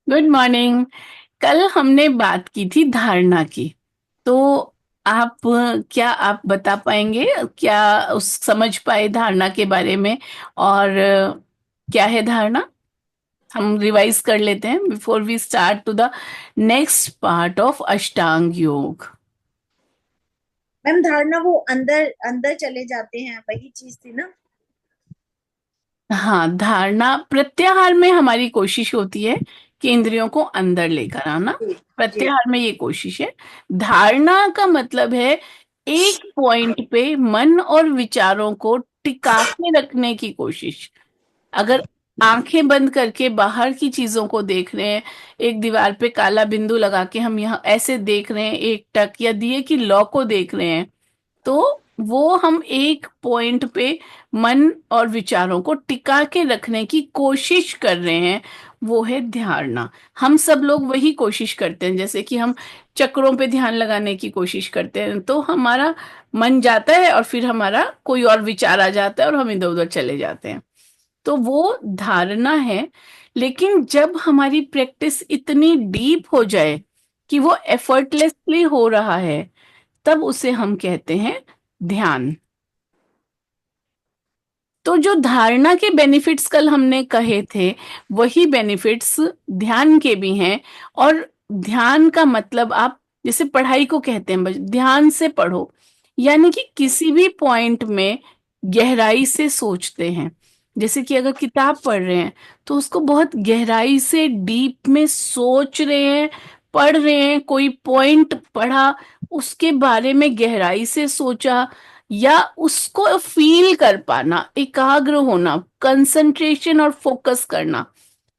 Good morning. कल हमने बात की थी धारणा की। तो क्या आप बता पाएंगे, क्या उस समझ पाए धारणा के बारे में? और क्या है धारणा? हम रिवाइज कर लेते हैं before we start to the next part of Ashtanga yoga. Ma'am, धारणा वो अंदर अंदर चले जाते हैं, वही चीज थी ना। हाँ, धारणा प्रत्याहार में हमारी कोशिश होती है कि इंद्रियों को अंदर लेकर आना। जी। जी। प्रत्याहार में ये कोशिश है। धारणा का मतलब है एक पॉइंट पे मन और विचारों को टिका के रखने की कोशिश। अगर आंखें बंद करके बाहर की चीजों को देख रहे हैं, एक दीवार पे काला बिंदु लगा के हम यहाँ ऐसे देख रहे हैं, एक टक या दिए की लौ को देख रहे हैं, तो वो हम एक पॉइंट पे मन और विचारों को टिका के रखने की कोशिश कर रहे हैं। वो है धारणा। हम सब लोग वही कोशिश करते हैं, जैसे कि हम चक्रों पे ध्यान लगाने की कोशिश करते हैं तो हमारा मन जाता है और फिर हमारा कोई और विचार आ जाता है और हम इधर उधर चले जाते हैं। तो वो धारणा है। लेकिन जब हमारी प्रैक्टिस इतनी डीप हो जाए कि वो एफर्टलेसली हो रहा है, तब उसे हम कहते हैं ध्यान। तो जो धारणा के बेनिफिट्स कल हमने कहे थे, वही बेनिफिट्स ध्यान के भी हैं। और ध्यान का मतलब, आप जैसे पढ़ाई को कहते हैं, ध्यान से पढ़ो, यानी कि किसी भी पॉइंट में गहराई से सोचते हैं। जैसे कि अगर किताब पढ़ रहे हैं तो उसको बहुत गहराई से डीप में सोच रहे हैं, पढ़ रहे हैं, कोई पॉइंट पढ़ा, उसके बारे में गहराई से सोचा, या उसको फील कर पाना, एकाग्र होना, कंसंट्रेशन और फोकस करना,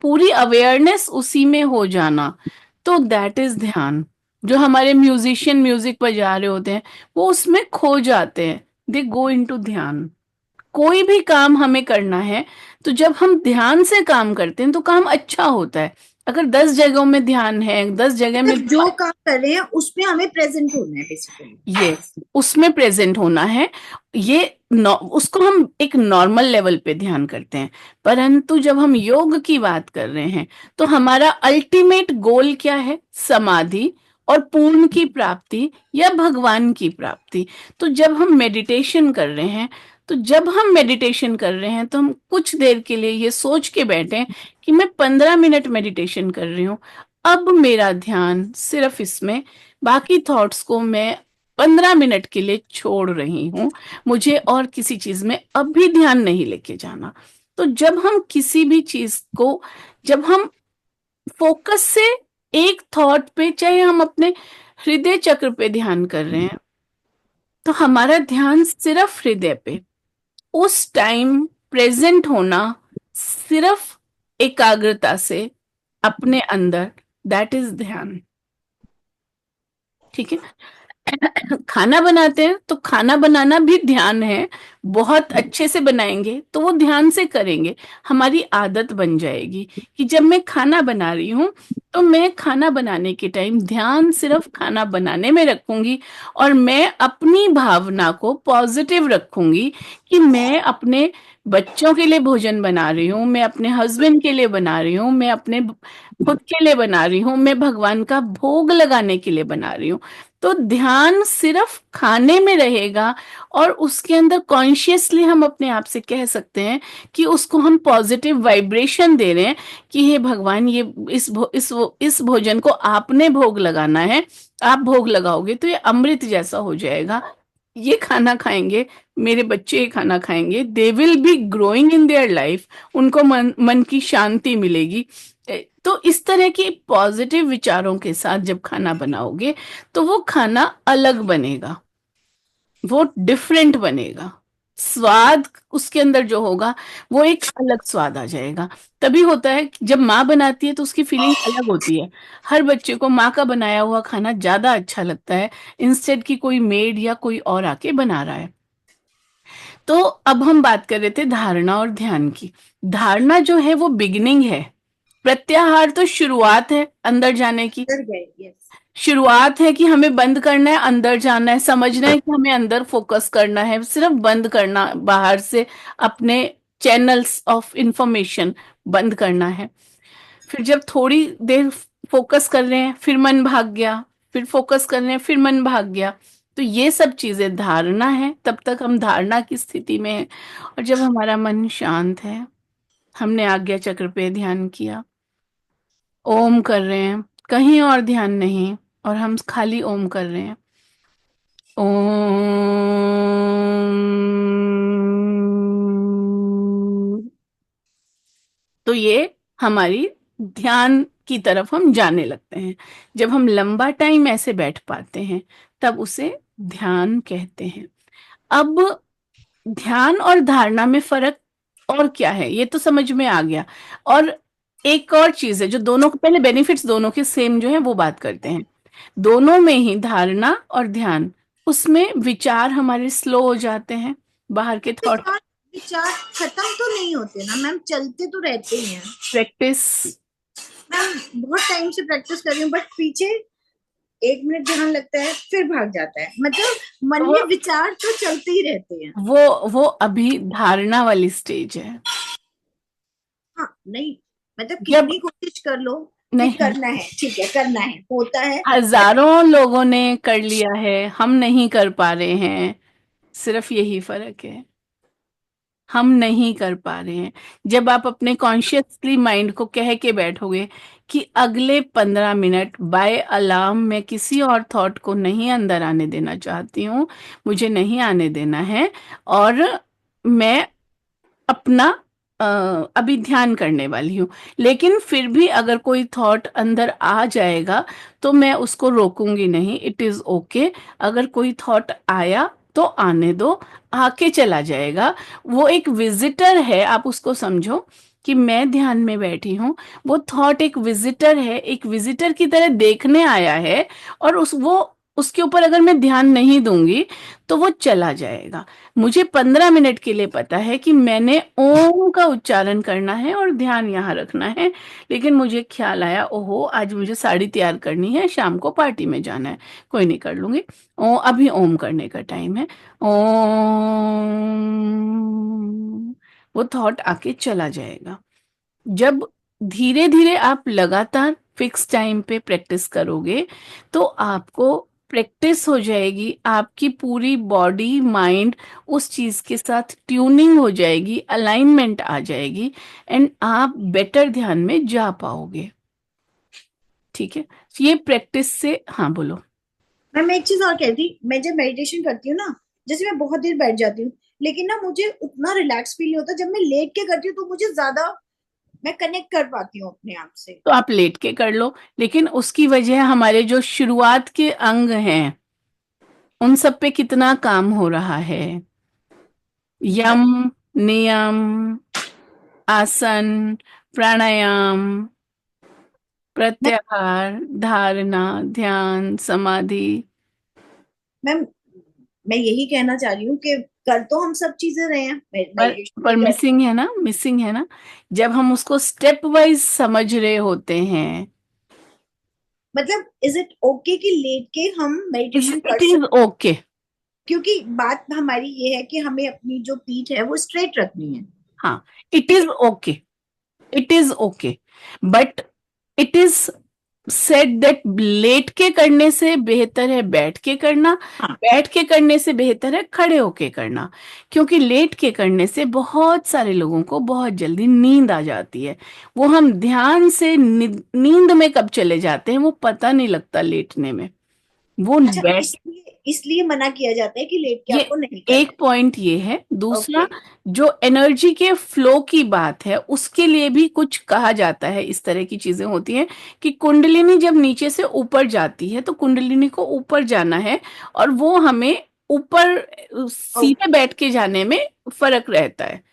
पूरी अवेयरनेस उसी में हो जाना, तो दैट इज ध्यान। जो हमारे म्यूजिशियन म्यूजिक बजा रहे होते हैं, वो उसमें खो जाते हैं, दे गो इनटू ध्यान। कोई भी काम हमें करना है, तो जब हम ध्यान से काम करते हैं तो काम अच्छा होता है। अगर 10 जगहों में ध्यान है, 10 जगह में, मतलब जो काम कर रहे हैं उसमें हमें प्रेजेंट होना है बेसिकली। यस, उसमें प्रेजेंट होना है। ये उसको हम एक नॉर्मल लेवल पे ध्यान करते हैं। परंतु जब हम योग की बात कर रहे हैं, तो हमारा अल्टीमेट गोल क्या है? समाधि और पूर्ण की प्राप्ति या भगवान की प्राप्ति। तो जब हम मेडिटेशन कर रहे हैं तो हम कुछ देर के लिए ये सोच के बैठे कि मैं 15 मिनट मेडिटेशन कर रही हूँ। अब मेरा ध्यान सिर्फ इसमें, बाकी थॉट्स को मैं 15 मिनट के लिए छोड़ रही हूँ। मुझे और किसी चीज में अब भी ध्यान नहीं लेके जाना। तो जब हम किसी भी चीज को, जब हम फोकस से एक थॉट पे, चाहे हम अपने हृदय चक्र पे ध्यान कर रहे हैं, तो हमारा ध्यान सिर्फ हृदय पे, उस टाइम प्रेजेंट होना, सिर्फ एकाग्रता से अपने अंदर, दैट इज ध्यान। ठीक है। खाना बनाते हैं तो खाना बनाना भी ध्यान है। बहुत अच्छे से बनाएंगे तो वो ध्यान से करेंगे, हमारी आदत बन जाएगी कि जब मैं खाना बना रही हूँ तो मैं खाना बनाने के टाइम ध्यान सिर्फ खाना बनाने में रखूंगी। और मैं अपनी भावना को पॉजिटिव रखूंगी कि मैं अपने बच्चों के लिए भोजन बना रही हूँ, मैं अपने हस्बैंड के लिए बना रही हूँ, मैं अपने खुद के लिए बना रही हूँ, मैं भगवान का भोग लगाने के लिए बना रही हूँ। तो ध्यान सिर्फ खाने में रहेगा। और उसके अंदर कॉन्शियसली हम अपने आप से कह सकते हैं कि उसको हम पॉजिटिव वाइब्रेशन दे रहे हैं कि हे भगवान, ये इस भोजन को आपने भोग लगाना है। आप भोग लगाओगे तो ये अमृत जैसा हो जाएगा। ये खाना खाएंगे, मेरे बच्चे ये खाना खाएंगे, they will be growing in their life. उनको मन की शांति मिलेगी। तो इस तरह के पॉजिटिव विचारों के साथ जब खाना बनाओगे तो वो खाना अलग बनेगा, वो डिफरेंट बनेगा। स्वाद उसके अंदर जो होगा, वो एक अलग स्वाद आ जाएगा। तभी होता है कि जब माँ बनाती है तो उसकी फीलिंग अलग होती है। हर बच्चे को माँ का बनाया हुआ खाना ज्यादा अच्छा लगता है, इंस्टेड कि कोई मेड या कोई और आके बना रहा है। तो अब हम बात कर रहे थे धारणा और ध्यान की। धारणा जो है वो बिगिनिंग है, प्रत्याहार तो शुरुआत है अंदर जाने की। अंदर गए, यस। शुरुआत है कि हमें बंद करना है, अंदर जाना है, समझना है कि हमें अंदर फोकस करना है, सिर्फ बंद करना, बाहर से अपने चैनल्स ऑफ इंफॉर्मेशन बंद करना है। फिर जब थोड़ी देर फोकस कर रहे हैं फिर मन भाग गया, फिर फोकस कर रहे हैं फिर मन भाग गया। तो ये सब चीजें धारणा है, तब तक हम धारणा की स्थिति में हैं। और जब हमारा मन शांत है, हमने आज्ञा चक्र पे ध्यान किया, ओम कर रहे हैं, कहीं और ध्यान नहीं, और हम खाली ओम कर रहे हैं, ओम, तो ये हमारी ध्यान की तरफ हम जाने लगते हैं। जब हम लंबा टाइम ऐसे बैठ पाते हैं तब उसे ध्यान कहते हैं। अब ध्यान और धारणा में फर्क और क्या है, ये तो समझ में आ गया। और एक और चीज है जो दोनों को, पहले बेनिफिट्स दोनों के सेम जो है वो बात करते हैं। दोनों में ही, धारणा और ध्यान, उसमें विचार हमारे स्लो हो जाते हैं, बाहर के थॉट। विचार विचार खत्म तो नहीं होते ना मैम, चलते तो रहते ही हैं। प्रैक्टिस। मैम बहुत टाइम से प्रैक्टिस कर रही हूँ, बट पीछे 1 मिनट ध्यान लगता है फिर भाग जाता है, मतलब मन वो में विचार तो चलते ही रहते हैं। वो अभी धारणा वाली स्टेज है। हाँ नहीं, मतलब जब, कितनी कोशिश कर लो कि नहीं, करना है, ठीक है करना है, होता है बट। हजारों लोगों ने कर लिया है, हम नहीं कर पा रहे हैं। सिर्फ यही फर्क है, हम नहीं कर पा रहे हैं। जब आप अपने कॉन्शियसली माइंड को कह के बैठोगे कि अगले 15 मिनट बाय अलार्म मैं किसी और थॉट को नहीं अंदर आने देना चाहती हूँ, मुझे नहीं आने देना है, और मैं अपना अ, अभी ध्यान करने वाली हूँ। लेकिन फिर भी अगर कोई थॉट अंदर आ जाएगा तो मैं उसको रोकूंगी नहीं, इट इज ओके। अगर कोई थॉट आया तो आने दो, आके चला जाएगा। वो एक विजिटर है, आप उसको समझो कि मैं ध्यान में बैठी हूँ, वो थॉट एक विजिटर है, एक विजिटर की तरह देखने आया है। और वो उसके ऊपर अगर मैं ध्यान नहीं दूंगी तो वो चला जाएगा। मुझे 15 मिनट के लिए पता है कि मैंने ओम का उच्चारण करना है और ध्यान यहाँ रखना है। लेकिन मुझे ख्याल आया, ओहो आज मुझे साड़ी तैयार करनी है, शाम को पार्टी में जाना है, कोई नहीं कर लूंगी, ओ अभी ओम करने का टाइम है, ओम। वो थॉट आके चला जाएगा। जब धीरे धीरे आप लगातार फिक्स टाइम पे प्रैक्टिस करोगे तो आपको प्रैक्टिस हो जाएगी, आपकी पूरी बॉडी माइंड उस चीज के साथ ट्यूनिंग हो जाएगी, अलाइनमेंट आ जाएगी, एंड आप बेटर ध्यान में जा पाओगे। ठीक है, ये प्रैक्टिस से, हाँ बोलो। मैं एक चीज और कहती, मैं जब मेडिटेशन करती हूँ ना, जैसे मैं बहुत देर बैठ जाती हूँ, लेकिन ना मुझे उतना रिलैक्स फील नहीं होता। जब मैं लेट के करती हूँ तो मुझे ज्यादा, मैं कनेक्ट कर पाती हूँ अपने आप से। तो आप लेट के कर लो, लेकिन उसकी वजह हमारे जो शुरुआत के अंग हैं उन सब पे कितना काम हो रहा है। मतलब यम, नियम, आसन, प्राणायाम, मैं प्रत्याहार, धारणा, ध्यान, समाधि। मैं मैं यही कहना चाह रही हूँ कि कर तो हम सब चीजें रहे हैं, पर मेडिटेशन भी पर कर, मिसिंग है ना, मिसिंग है ना, जब हम उसको स्टेप वाइज समझ रहे होते हैं। मतलब इज इट ओके कि लेट के हम इज मेडिटेशन कर इट इज सकते? ओके। क्योंकि बात हमारी ये है कि हमें अपनी जो पीठ है वो स्ट्रेट रखनी है। हाँ, इट ठीक इज है। Okay, it is okay, but it is said that late के करने से बेहतर है बैठ के करना, हाँ। बैठ के करने से बेहतर है खड़े होके करना। क्योंकि लेट के करने से बहुत सारे लोगों को बहुत जल्दी नींद आ जाती है। वो हम ध्यान से नींद में कब चले जाते हैं वो पता नहीं लगता लेटने में। वो अच्छा, बैठ, इसलिए इसलिए मना किया जाता है कि लेट के ये आपको नहीं एक करना पॉइंट ये है। है। दूसरा, जो एनर्जी के फ्लो की बात है उसके लिए भी कुछ कहा जाता है, इस तरह की चीजें होती हैं कि कुंडलिनी जब नीचे से ऊपर जाती है तो कुंडलिनी को ऊपर जाना है, और वो हमें ऊपर ओके। सीधे बैठ के जाने में फर्क रहता है।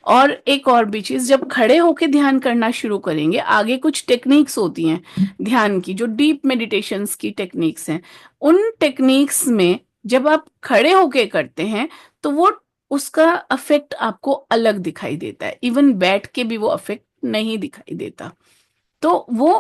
और एक और भी चीज, जब खड़े होके ध्यान करना शुरू करेंगे, आगे कुछ टेक्निक्स होती हैं ध्यान की, जो डीप मेडिटेशंस की टेक्निक्स हैं। उन टेक्निक्स में जब आप खड़े होके करते हैं तो वो, उसका अफेक्ट आपको अलग दिखाई देता है, इवन बैठ के भी वो अफेक्ट नहीं दिखाई देता। तो वो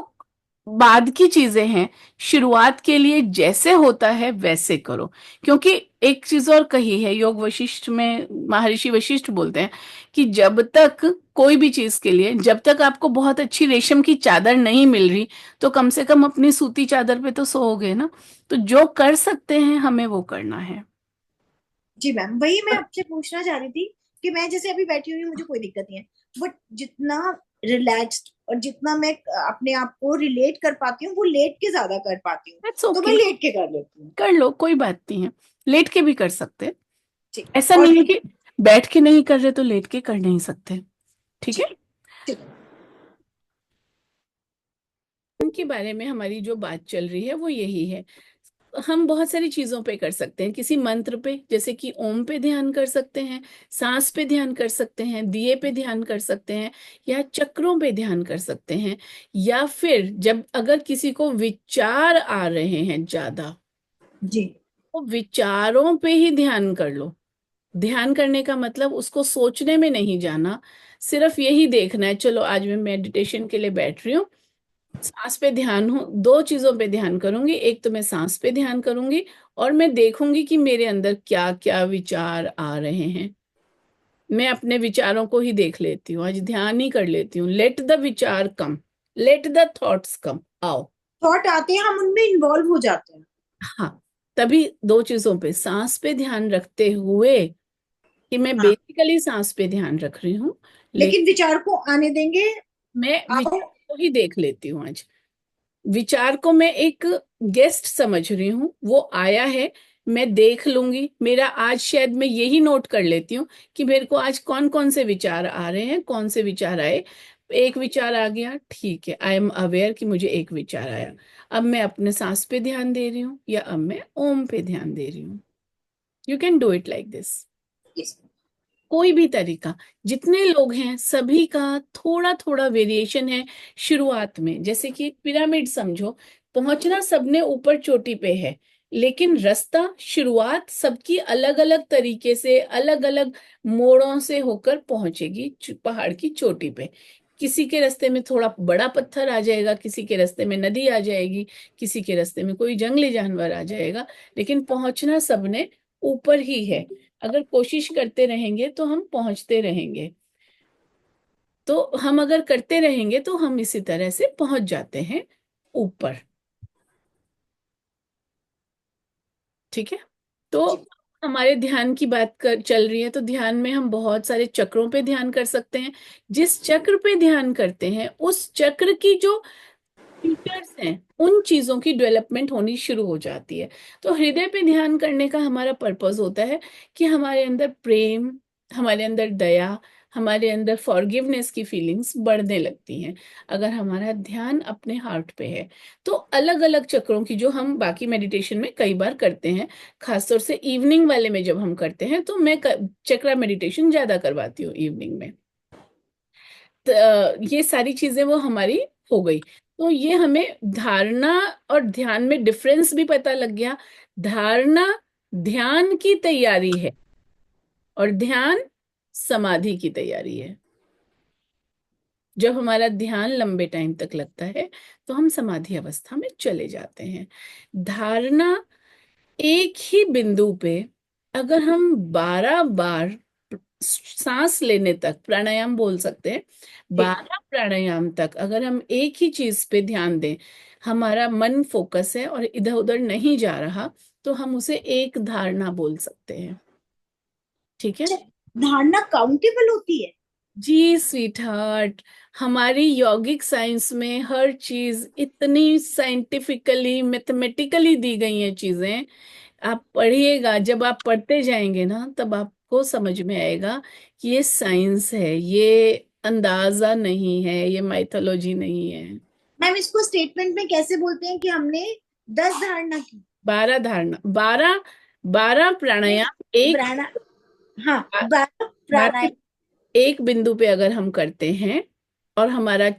बाद की चीजें हैं। शुरुआत के लिए जैसे होता है वैसे करो। क्योंकि एक चीज और कही है योग वशिष्ठ में, महर्षि वशिष्ठ बोलते हैं कि जब तक कोई भी चीज के लिए, जब तक आपको बहुत अच्छी रेशम की चादर नहीं मिल रही, तो कम से कम अपनी सूती चादर पे तो सोओगे ना। तो जो कर सकते हैं हमें वो करना है। जी मैम, वही मैं आपसे पूछना चाह रही थी कि मैं जैसे अभी बैठी हुई हूँ, मुझे कोई दिक्कत नहीं है, बट जितना रिलैक्स्ड और जितना मैं अपने आप को रिलेट कर पाती हूँ वो लेट के ज्यादा कर पाती हूँ। दैट्स तो मैं ओके। लेट के कर लेती हूँ। कर लो, कोई बात नहीं है। लेट के भी कर सकते हैं। ठीक। ऐसा और नहीं है कि बैठ के नहीं कर रहे तो लेट के कर नहीं सकते। ठीक है। ठीक। ठीक है। के बारे में हमारी जो बात चल रही है वो यही है। हम बहुत सारी चीजों पे कर सकते हैं, किसी मंत्र पे, जैसे कि ओम पे ध्यान कर सकते हैं, सांस पे ध्यान कर सकते हैं, दिए पे ध्यान कर सकते हैं, या चक्रों पे ध्यान कर सकते हैं। या फिर जब अगर किसी को विचार आ रहे हैं ज्यादा, जी। तो विचारों पे ही ध्यान कर लो। ध्यान करने का मतलब उसको सोचने में नहीं जाना, सिर्फ यही देखना है चलो आज मैं मेडिटेशन के लिए बैठ रही हूँ, सांस पे ध्यान हो, दो चीजों पे ध्यान करूंगी, एक तो मैं सांस पे ध्यान करूंगी और मैं देखूंगी कि मेरे अंदर क्या क्या विचार आ रहे हैं। मैं अपने विचारों को ही देख लेती हूँ, आज ध्यान ही कर लेती हूँ। लेट द विचार कम, लेट द थॉट्स कम, आओ। थॉट आते हैं, हम उनमें इन्वॉल्व हो जाते हैं। हाँ, तभी दो चीजों पे, सांस पे ध्यान रखते हुए कि मैं हाँ, बेसिकली सांस पे ध्यान रख रही हूँ, लेकिन लेकिन विचार को आने देंगे। मैं आओ। विचार को ही देख लेती हूँ आज। विचार को मैं एक गेस्ट समझ रही हूँ, वो आया है, मैं देख लूंगी। मेरा आज शायद मैं यही नोट कर लेती हूँ कि मेरे को आज कौन कौन से विचार आ रहे हैं, कौन से विचार आए। एक विचार आ गया, ठीक है, आई एम अवेयर कि मुझे एक विचार आया। अब मैं अपने सांस पे ध्यान दे रही हूँ या अब मैं ओम पे ध्यान दे रही हूँ। You can do it like this. Yes. कोई भी तरीका, जितने लोग हैं सभी का थोड़ा थोड़ा वेरिएशन है। शुरुआत में जैसे कि एक पिरामिड समझो, पहुंचना सबने ऊपर चोटी पे है, लेकिन रास्ता, शुरुआत सबकी अलग अलग तरीके से, अलग अलग मोड़ों से होकर पहुंचेगी पहाड़ की चोटी पे। किसी के रास्ते में थोड़ा बड़ा पत्थर आ जाएगा, किसी के रास्ते में नदी आ जाएगी, किसी के रास्ते में कोई जंगली जानवर आ जाएगा, लेकिन पहुंचना सबने ऊपर ही है। अगर कोशिश करते रहेंगे तो हम पहुंचते रहेंगे। तो हम अगर करते रहेंगे तो हम इसी तरह से पहुंच जाते हैं ऊपर। ठीक है। तो जी। हमारे ध्यान की बात चल रही है, तो ध्यान में हम बहुत सारे चक्रों पे ध्यान कर सकते हैं। जिस चक्र पे ध्यान करते हैं उस चक्र की जो फीचर्स हैं, उन चीजों की डेवलपमेंट होनी शुरू हो जाती है। तो हृदय पे ध्यान करने का हमारा पर्पस होता है कि हमारे अंदर प्रेम, हमारे अंदर दया, हमारे अंदर फॉरगिवनेस की फीलिंग्स बढ़ने लगती हैं अगर हमारा ध्यान अपने हार्ट पे है। तो अलग अलग चक्रों की, जो हम बाकी मेडिटेशन में कई बार करते हैं, खासतौर से इवनिंग वाले में जब हम करते हैं, तो मैं चक्रा मेडिटेशन ज्यादा करवाती हूँ इवनिंग में। ये सारी चीजें वो हमारी हो गई। तो ये हमें धारणा और ध्यान में डिफरेंस भी पता लग गया। धारणा ध्यान की तैयारी है और ध्यान समाधि की तैयारी है। जब हमारा ध्यान लंबे टाइम तक लगता है तो हम समाधि अवस्था में चले जाते हैं। धारणा, एक ही बिंदु पे अगर हम 12 बार सांस लेने तक, प्राणायाम बोल सकते हैं, ठीक। 12 प्राणायाम तक अगर हम एक ही चीज पे ध्यान दें, हमारा मन फोकस है और इधर उधर नहीं जा रहा, तो हम उसे एक धारणा बोल सकते हैं। ठीक है। अच्छा, धारणा काउंटेबल होती है? जी स्वीट हार्ट, हमारी यौगिक साइंस में हर चीज इतनी साइंटिफिकली मैथमेटिकली दी गई हैं चीजें। आप पढ़िएगा, जब आप पढ़ते जाएंगे ना तब आपको समझ में आएगा कि ये साइंस है, ये अंदाजा नहीं है, ये माइथोलॉजी नहीं है। मैम, इसको स्टेटमेंट में कैसे बोलते हैं कि हमने 10 धारणा की? 12 धारणा, 12 प्राणायाम एक प्राणा हाँ, बार 12 बार पे, प्राणायाम। एक बिंदु पे अगर हम करते हैं और हमारा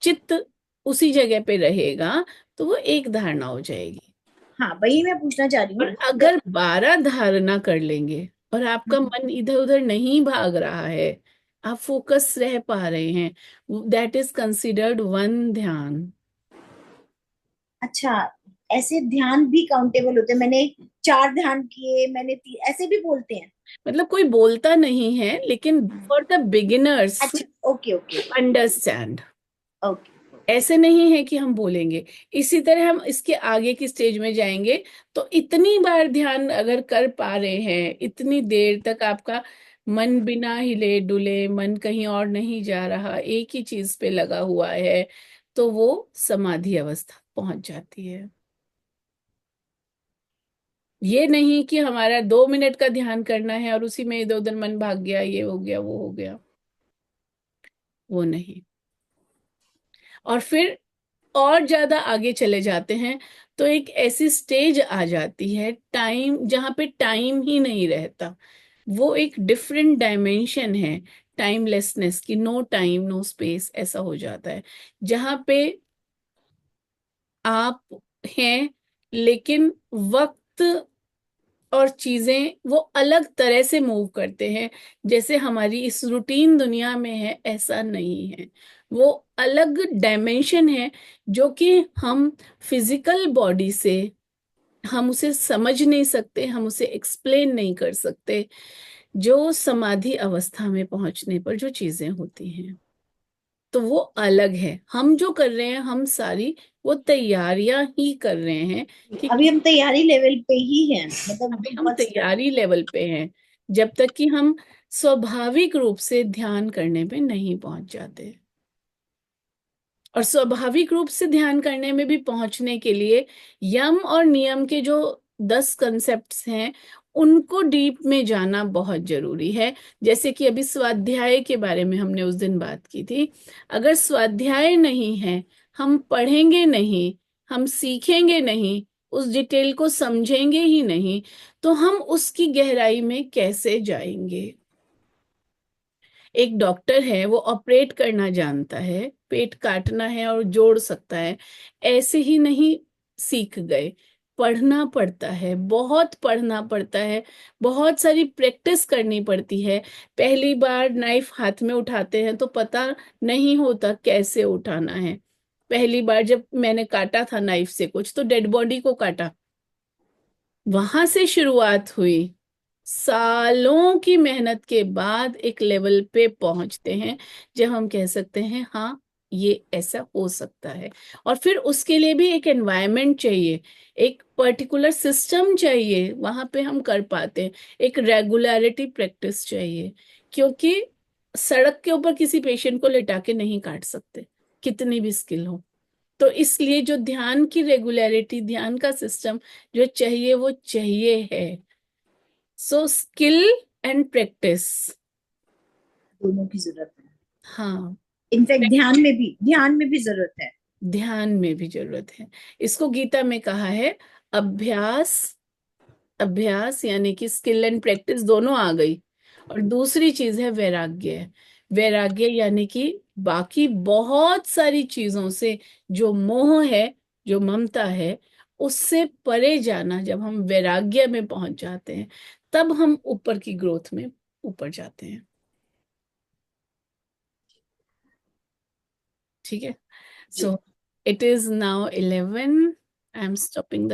चित्त उसी जगह पे रहेगा, तो वो एक धारणा हो जाएगी। हाँ, वही मैं पूछना चाह रही और हूँ। अगर 12 धारणा कर लेंगे और आपका मन इधर उधर नहीं भाग रहा है, आप फोकस रह पा रहे हैं, दैट इज कंसिडर्ड वन ध्यान। अच्छा, ऐसे ध्यान भी काउंटेबल होते हैं? मैंने 4 ध्यान किए, मैंने ऐसे भी बोलते हैं? मतलब कोई बोलता नहीं है, लेकिन हम्म। फॉर द बिगिनर्स अच्छा, ओके ओके अंडरस्टैंड। ओके। ऐसे नहीं है कि हम बोलेंगे। इसी तरह हम इसके आगे की स्टेज में जाएंगे, तो इतनी बार ध्यान अगर कर पा रहे हैं, इतनी देर तक आपका मन बिना हिले डुले, मन कहीं और नहीं जा रहा, एक ही चीज पे लगा हुआ है, तो वो समाधि अवस्था पहुंच जाती है। ये नहीं कि हमारा 2 मिनट का ध्यान करना है और उसी में इधर उधर मन भाग गया, ये हो गया वो हो गया, वो नहीं। और फिर और ज्यादा आगे चले जाते हैं, तो एक ऐसी स्टेज आ जाती है टाइम, जहां पे टाइम ही नहीं रहता। वो एक डिफरेंट डायमेंशन है टाइमलेसनेस की, नो टाइम नो स्पेस ऐसा हो जाता है, जहां पे आप हैं, लेकिन वक्त और चीजें वो अलग तरह से मूव करते हैं। जैसे हमारी इस रूटीन दुनिया में है, ऐसा नहीं है। वो अलग डायमेंशन है, जो कि हम फिजिकल बॉडी से हम उसे समझ नहीं सकते, हम उसे एक्सप्लेन नहीं कर सकते। जो समाधि अवस्था में पहुंचने पर जो चीजें होती हैं, तो वो अलग है। हम जो कर रहे हैं, हम सारी वो तैयारियां ही कर रहे हैं कि अभी हम तैयारी लेवल पे ही हैं, मतलब अभी हम बस। तैयारी लेवल पे हैं, जब तक कि हम स्वाभाविक रूप से ध्यान करने पे नहीं पहुंच जाते। और स्वाभाविक रूप से ध्यान करने में भी पहुंचने के लिए यम और नियम के जो 10 कंसेप्ट्स हैं, उनको डीप में जाना बहुत जरूरी है। जैसे कि अभी स्वाध्याय के बारे में हमने उस दिन बात की थी। अगर स्वाध्याय नहीं है, हम पढ़ेंगे नहीं, हम सीखेंगे नहीं, उस डिटेल को समझेंगे ही नहीं, तो हम उसकी गहराई में कैसे जाएंगे। एक डॉक्टर है, वो ऑपरेट करना जानता है, पेट काटना है और जोड़ सकता है, ऐसे ही नहीं सीख गए। पढ़ना पड़ता है, बहुत पढ़ना पड़ता है, बहुत सारी प्रैक्टिस करनी पड़ती है। पहली बार नाइफ हाथ में उठाते हैं तो पता नहीं होता कैसे उठाना है। पहली बार जब मैंने काटा था नाइफ से कुछ, तो डेड बॉडी को काटा, वहां से शुरुआत हुई। सालों की मेहनत के बाद एक लेवल पे पहुंचते हैं, जब हम कह सकते हैं हाँ, ये ऐसा हो सकता है। और फिर उसके लिए भी एक एनवायरनमेंट चाहिए, एक पर्टिकुलर सिस्टम चाहिए, वहां पे हम कर पाते हैं। एक रेगुलरिटी प्रैक्टिस चाहिए, क्योंकि सड़क के ऊपर किसी पेशेंट को लेटा के नहीं काट सकते, कितनी भी स्किल हो। तो इसलिए जो ध्यान की रेगुलरिटी, ध्यान का सिस्टम जो चाहिए, वो चाहिए है। So skill and practice. दोनों की जरूरत है। हाँ, इनफैक्ट ध्यान में भी जरूरत है। ध्यान में भी जरूरत है। इसको गीता में कहा है, अभ्यास, अभ्यास यानी कि स्किल एंड प्रैक्टिस दोनों आ गई। और दूसरी चीज है वैराग्य। वैराग्य यानी कि बाकी बहुत सारी चीजों से जो मोह है, जो ममता है, उससे परे जाना। जब हम वैराग्य में पहुंच जाते हैं, तब हम ऊपर की ग्रोथ में ऊपर जाते हैं। ठीक है। जी। So it is now 11। I am stopping the